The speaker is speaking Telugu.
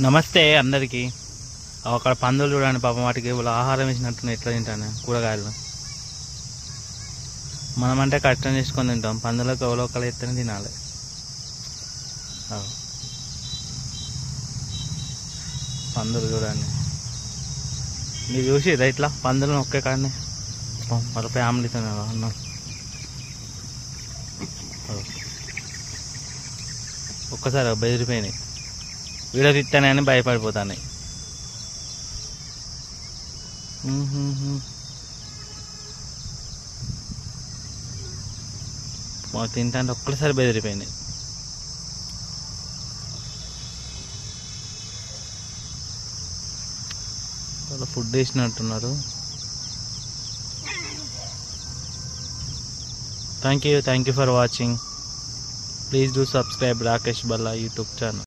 నమస్తే అందరికీ. అక్కడ పందులు చూడండి పాపం, వాటికి వాళ్ళు ఆహారం ఇచ్చినట్టు ఎట్లా తింటాను కూరగాయలు. మనమంటే కష్టం చేసుకొని తింటాం, పందులకు ఎవరో ఒకళ్ళు ఎత్తనే తినాలి. పందులు చూడండి, మీరు చూసి ఇట్లా పందులను ఒకే కాడనే వాళ్ళ ఫ్యామిలీతో ఉన్నాం. ఒక్కసారి బెదిరిపోయినాయి, వీడియో తీస్తానని భయపడిపోతాయి. తింటా అంటే ఒక్కసారి బెదిరిపోయినాయి. వాళ్ళు ఫుడ్ వేసినట్టున్నారు. Thank you for watching. Please do subscribe Rakesh Balla YouTube channel.